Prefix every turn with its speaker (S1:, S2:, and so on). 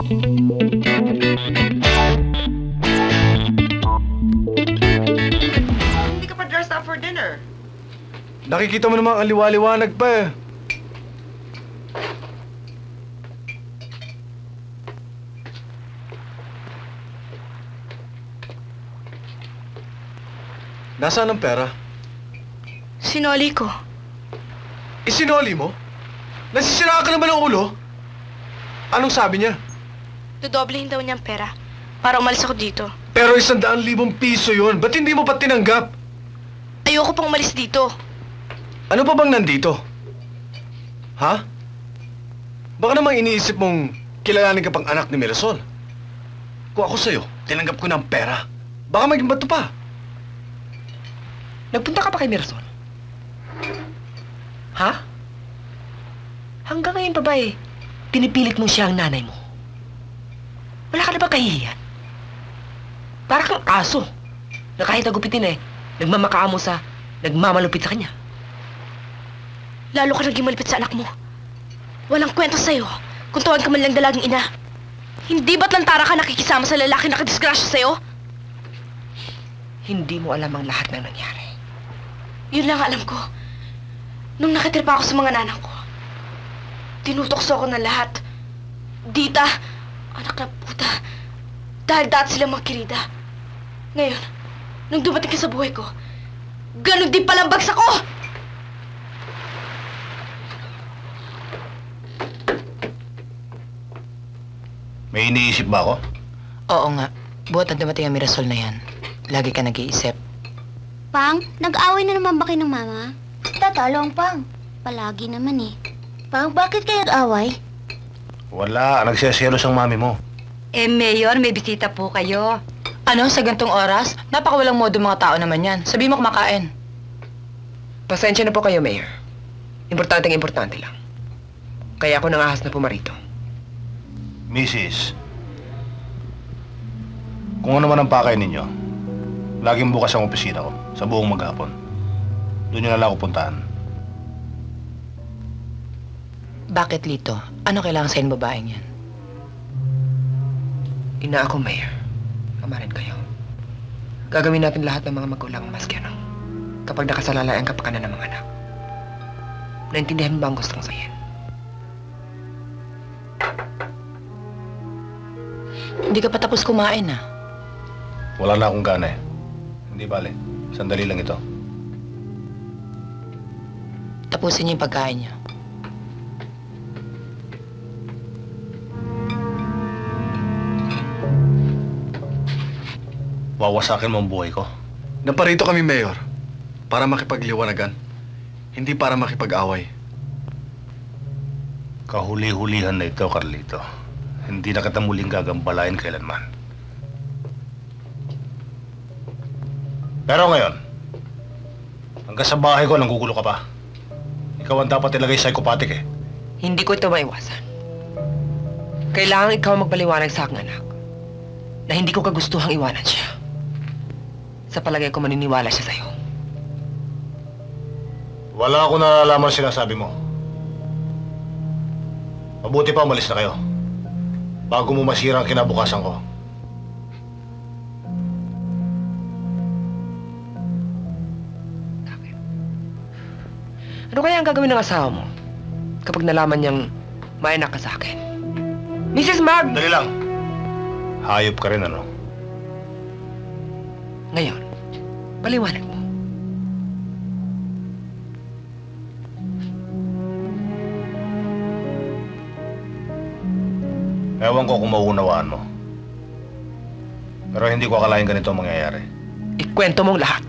S1: Hindi ka pa dressed up for dinner.
S2: Nakikita mo naman ang liwa-liwanag pa eh. Nasaan ang pera?
S3: Sinoli ko.
S2: Isinoli mo? Nasisira ka naman ng ulo? Anong sabi niya?
S3: Dodoblehin daw niyang pera para umalis ako dito.
S2: Pero 100,000 piso yun. Ba't hindi mo pa tinanggap?
S3: Ayoko pang umalis dito.
S2: Ano pa bang nandito? Ha? Baka namang iniisip mong kilalanin ka pang anak ni Mirasol. Kung ako sa'yo, tinanggap ko ng pera. Baka maging bato pa.
S1: Nagpunta ka pa kay Mirasol? Ha? Hanggang ngayon pa ba pinipilit mo siya ang nanay mo? Wala ka na ba kahihiyan? Para kang aso na kahit nagupitin nagmamakaamo sa nagmamalupit sa kanya.
S3: Lalo ka naging malapit sa anak mo. Walang kwento sa'yo kung tuwan ka man lang dalagang ina. Hindi ba't lantara ka nakikisama sa lalaki na kadisgrasya sa'yo?
S1: Hindi mo alam ang lahat ng nangyari.
S3: Yun lang alam ko. Nung nakitripa ako sa mga nanang ko, tinutokso ako ng lahat. Dita, anak na puta. Dahil dati sila mga kirida. Ngayon, nung dumating ka sa buhay ko, ganun din palang bagsak ko!
S4: May iniisip ba ako?
S1: Oo nga. Buhat na dumating ang Mirasol na yan. Lagi ka nag-iisip.
S5: Pang, nag-away na naman ba kayo ng mama? Tatalo ang Pang. Palagi naman eh. Pang, bakit kayo nag-away?
S4: Wala, nagseselos ang mami mo.
S6: Mayor, may bisita po kayo.
S1: Ano, sa gantong oras? Napakawalang modo mga tao naman yan. Sabi mo kumakain. Pasensya na po kayo, Mayor. Importante lang. Kaya ako nangahas na pumarito.
S4: Mrs., kung ano man ang pakay ninyo, laging bukas ang opisina ko sa buong maghapon. Doon nyo na lang ako puntahan.
S1: Bakit, Lito? Ano kailangan sa'yo babaeng yan? Ina ako, Mayor. Ama rin kayo. Gagawin natin lahat ng mga magulang maski ano. Kapag nakasalalay ang kapakanan ng mga anak. Naintindihan mo ba ang gustong sabihin? Hindi ka pa tapos kumain, ah.
S4: Wala na akong gana eh. Hindi bale, sandali lang ito.
S1: Tapusin niyo yung pagkain niyo.
S4: Wawasakin mo ang buhay ko.
S2: Naparito kami, Mayor, para makipagliwanagan. Hindi para makipag-away.
S4: Kahuli-hulihan na ito, Carlito. Hindi na kita muling gagambalain kailanman. Pero ngayon, hanggang sa bahay ko, nanggugulo ka pa. Ikaw ang dapat ilagay psychopathic eh.
S1: Hindi ko ito maiwasan. Kailangan ikaw magpaliwanag sa aking anak na hindi ko kagustuhang iwanan siya. Sa palagay ko maniniwala siya sa'yo.
S4: Wala akong nalalaman sinasabi mo. Mabuti pa umalis na kayo. Bago mo masira ang kinabukasan ko.
S1: Ano kaya ang gagawin ng asawa mo kapag nalaman niyang may anak ka sa akin? Mrs. Mag!
S4: Dali lang. Hayop ka rin, ano?
S1: Ngayon, paliwanag mo.
S4: Ewan ko kung mauunawaan mo. Pero hindi ko akalain ganito ang mangyayari.
S1: Ikwento mong lahat.